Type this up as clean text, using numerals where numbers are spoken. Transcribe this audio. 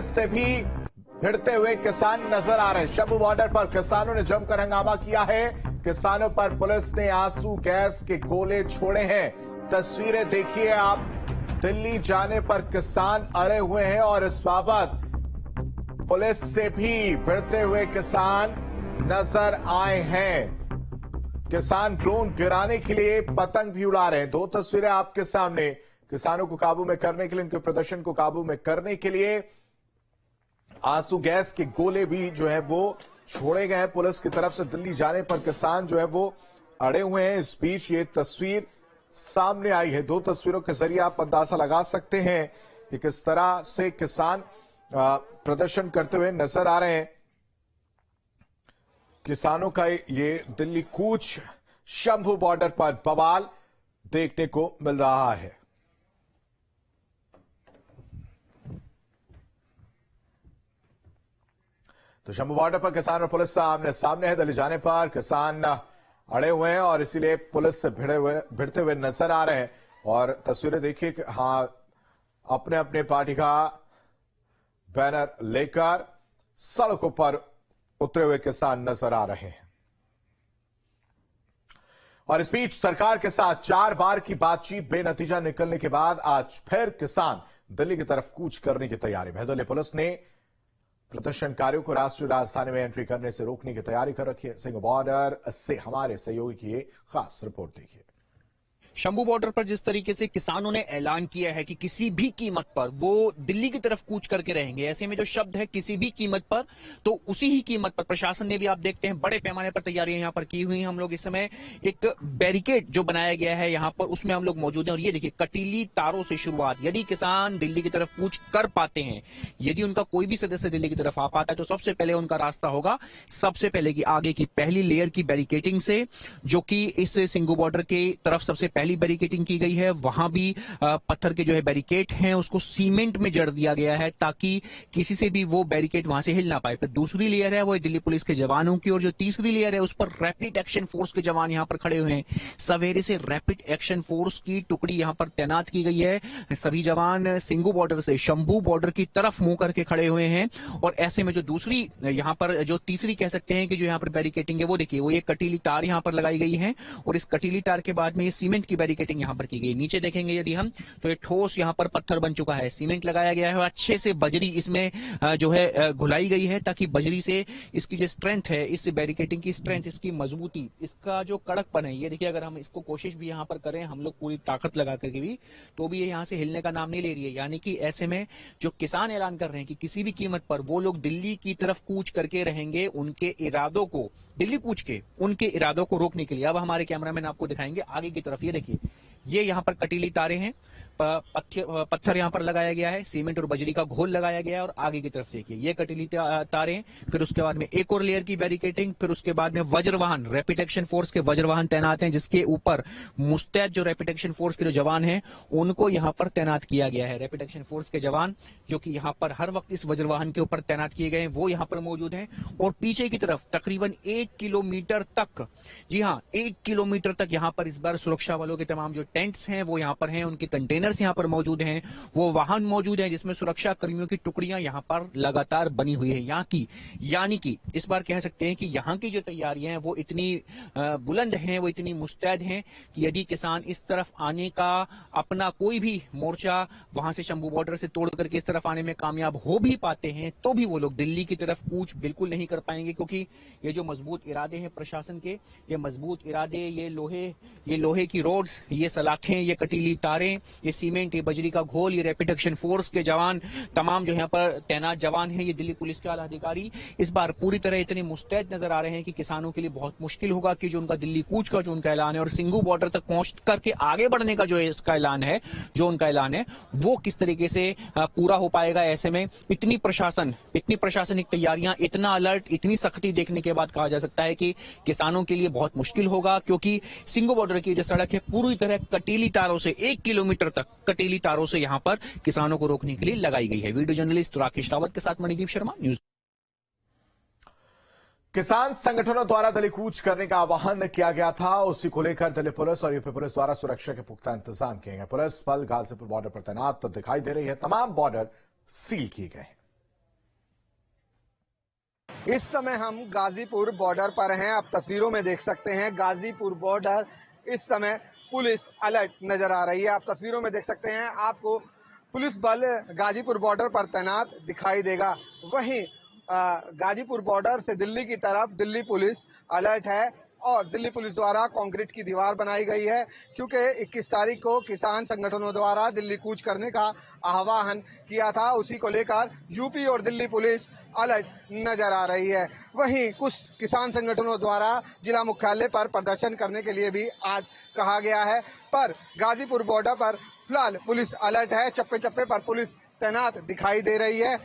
से भी भिड़ते हुए किसान नजर आ रहे हैं। शंभू बॉर्डर पर किसानों ने जमकर हंगामा किया है। किसानों पर पुलिस ने आंसू गैस के गोले छोड़े हैं। तस्वीरें देखिए आप, दिल्ली जाने पर किसान अड़े हुए हैं और इस बाबत पुलिस से भी भिड़ते हुए किसान नजर आए हैं। किसान ड्रोन गिराने के लिए पतंग भी उड़ा रहे हैं। दो तस्वीरें आपके सामने। किसानों को काबू में करने के लिए, उनके प्रदर्शन को काबू में करने के लिए आंसू गैस के गोले भी जो है वो छोड़े गए हैं पुलिस की तरफ से। दिल्ली जाने पर किसान जो है वो अड़े हुए हैं। इस बीच ये तस्वीर सामने आई है। दो तस्वीरों के जरिए आप अंदाजा लगा सकते हैं कि किस तरह से किसान प्रदर्शन करते हुए नजर आ रहे हैं। किसानों का ये दिल्ली कूच शंभू बॉर्डर पर बवाल देखने को मिल रहा है। तो शंभू बॉर्डर पर किसान और पुलिस आमने सामने है। दिल्ली जाने पर किसान अड़े हुए हैं और इसीलिए पुलिस से भिड़ते हुए नजर आ रहे हैं। और तस्वीरें देखिए, हाँ, अपने अपने पार्टी का बैनर लेकर सड़कों पर उतरे हुए किसान नजर आ रहे हैं। और इस बीच सरकार के साथ 4 बार की बातचीत बेनतीजा निकलने के बाद आज फिर किसान दिल्ली की तरफ कूच करने की तैयारी में। दिल्ली पुलिस ने प्रदर्शनकारियों को राष्ट्रीय राजधानी में एंट्री करने से रोकने की तैयारी कर रखी है। सिंह बॉर्डर से हमारे सहयोगी की ये खास रिपोर्ट देखिए। शंभू बॉर्डर पर जिस तरीके से किसानों ने ऐलान किया है कि किसी भी कीमत पर वो दिल्ली की तरफ कूच करके रहेंगे, ऐसे में जो शब्द है किसी भी कीमत पर, तो उसी ही कीमत पर प्रशासन ने भी, आप देखते हैं, बड़े पैमाने पर तैयारियां यहां पर की हुई हैं। हम लोग इस समय एक बैरिकेड जो बनाया गया है यहां पर, उसमें हम लोग मौजूद हैं। और ये देखिए, कटीली तारों से शुरुआत। यदि किसान दिल्ली की तरफ कूच कर पाते हैं, यदि उनका कोई भी सदस्य दिल्ली की तरफ आ पाता है, तो सबसे पहले उनका रास्ता होगा सबसे पहले की आगे की पहली लेयर की बैरिकेटिंग से, जो कि इस सिंघू बॉर्डर की तरफ सबसे पहली बैरिकेटिंग की गई है। वहां भी पत्थर के जो है बैरिकेड हैं उसको सीमेंट में जड़ दिया गया है ताकि किसी से भी वो बैरिकेड वहां से हिल ना पाए। फिर दूसरी लेयर है वो दिल्ली पुलिस के जवानों की, और जो तीसरी लेयर है उस पर रैपिड एक्शन फोर्स के जवान यहां पर खड़े हुए हैं। सवेरे से रैपिड एक्शन फोर्स की टुकड़ी यहां पर तैनात की गई है। सभी जवान सिंघू बॉर्डर से शंभू बॉर्डर की तरफ मुंह करके खड़े हुए हैं। और ऐसे में जो दूसरी यहां पर जो तीसरी कह सकते हैं कि जो यहां पर बैरिकेटिंग है, वो देखिए, वो ये कटीली तार यहां पर लगाई गई है। और इस कटीली तार के बाद में ये सीमेंट की बैरिकेटिंग यहां पर की गई। नीचे देखेंगे यदि हम, तो ये ठोस यहां पर पत्थर बन चुका है, सीमेंट लगाया गया है और अच्छे से बजरी इसमें जो है घुलाई गई है, ताकि बजरी से इसकी जो स्ट्रेंथ है, इस बैरिकेटिंग की स्ट्रेंथ, इसकी मजबूती, इसका जो कड़कपन है, ये देखिए, अगर हम इसको कोशिश भी यहां पर करें हम लोग पूरी ताकत लगा करके भी, तो भी ये यहां से हिलने का नाम नहीं ले रही है। यानी कि ऐसे में जो किसान ऐलान कर रहे हैं कि किसी भी कीमत पर वो लोग दिल्ली की तरफ कूच करके रहेंगे, उनके इरादों को, दिल्ली कूच के उनके इरादों को रोकने के लिए। अब हमारे कैमरामैन आपको दिखाएंगे आगे की तरफ। ये देखिए, ये यहां पर कटीली तारें हैं, पत्थर यहां पर लगाया गया है, सीमेंट और बजरी का घोल लगाया गया है। और आगे की तरफ देखिए, ये कटीली तारें, फिर उसके बाद में एक और लेयर की बैरिकेटिंग, फिर उसके बाद में वज्रवाहन, रैपिड एक्शन फोर्स के वज्रवाहन तैनात हैं, जिसके ऊपर मुस्तैद जो रैपिड एक्शन फोर्स के जो जवान हैं उनको यहां पर तैनात किया गया है। रैपिड एक्शन फोर्स के जवान जो कि यहां पर हर वक्त इस वज्रवाहन के ऊपर तैनात किए गए हैं, वो यहां पर मौजूद हैं। और पीछे की तरफ तकरीबन 1 किलोमीटर तक, जी हां, 1 किलोमीटर तक यहां पर इस बार सुरक्षा वालों के तमाम जो टेंट्स हैं वो यहां पर हैं, उनके कंटेनर्स यहां पर मौजूद हैं, वो वाहन मौजूद हैं जिसमें सुरक्षा कर्मियों की टुकड़ियां यहां पर लगातार बनी हुई है यहां की। यानी कि इस बार कह सकते हैं कि यहां की जो तैयारियां हैं वो इतनी बुलंद हैं, वो इतनी मुस्तैद हैं कि यदि किसान इस तरफ आने का अपना कोई भी मोर्चा वहां से शंभू बॉर्डर से तोड़ करके इस तरफ आने में कामयाब हो भी पाते हैं, तो भी वो लोग दिल्ली की तरफ कूच बिल्कुल नहीं कर पाएंगे। क्योंकि ये जो मजबूत इरादे हैं प्रशासन के, ये मजबूत इरादे, ये लोहे की रोड्स, ये सलाखें, ये कटीली तारें, ये सीमेंट, ये बजरी का घोल, ये रैपिड एक्शन फोर्स के जवान, तमाम जो यहाँ पर तैनात जवान हैं, ये दिल्ली पुलिस के आला अधिकारी इस बार पूरी तरह इतने मुस्तैद नजर आ रहे हैं कि किसानों के लिए बहुत मुश्किल होगा कि जो उनका दिल्ली कूच का जो उनका ऐलान है और सिंघू बॉर्डर तक पहुंच करके आगे बढ़ने का जो इसका ऐलान है, जो उनका ऐलान है, वो किस तरीके से पूरा हो पाएगा। ऐसे में इतनी प्रशासनिक तैयारियां, इतना अलर्ट, इतनी सख्ती देखने के बाद कहा जा सकता है कि किसानों के लिए बहुत मुश्किल होगा। क्योंकि सिंघू बॉर्डर की जो सड़क है पूरी तरह कटीली तारों से, 1 किलोमीटर तक कटीली तारों से यहां पर किसानों को रोकने के लिए लगाई गई है। वीडियो जर्नलिस्ट राकेश रावत के साथ मणिदीप शर्मा, न्यूज। किसान संगठनों द्वारा दिल्ली कूच करने का आह्वान किया गया था, उसी को लेकर दिल्ली पुलिस और यूपी पुलिस द्वारा सुरक्षा के पुख्ता इंतजाम किए गए। पुलिस बल गाजीपुर बॉर्डर पर तैनात तो दिखाई दे रही है। तमाम बॉर्डर सील किए गए हैं। इस समय हम गाजीपुर बॉर्डर पर हैं। आप तस्वीरों में देख सकते हैं गाजीपुर बॉर्डर इस समय पुलिस अलर्ट नजर आ रही है। आप तस्वीरों में देख सकते हैं, आपको पुलिस बल गाजीपुर बॉर्डर पर तैनात दिखाई देगा। वहीं गाजीपुर बॉर्डर से दिल्ली की तरफ दिल्ली पुलिस अलर्ट है और दिल्ली पुलिस द्वारा कंक्रीट की दीवार बनाई गई है, क्योंकि 21 तारीख को किसान संगठनों द्वारा दिल्ली कूच करने का आह्वान किया था। उसी को लेकर यूपी और दिल्ली पुलिस अलर्ट नजर आ रही है। वहीं कुछ किसान संगठनों द्वारा जिला मुख्यालय पर प्रदर्शन करने के लिए भी आज कहा गया है, पर गाजीपुर बॉर्डर पर फिलहाल पुलिस अलर्ट है। चप्पे चप्पे पर पुलिस तैनात दिखाई दे रही है।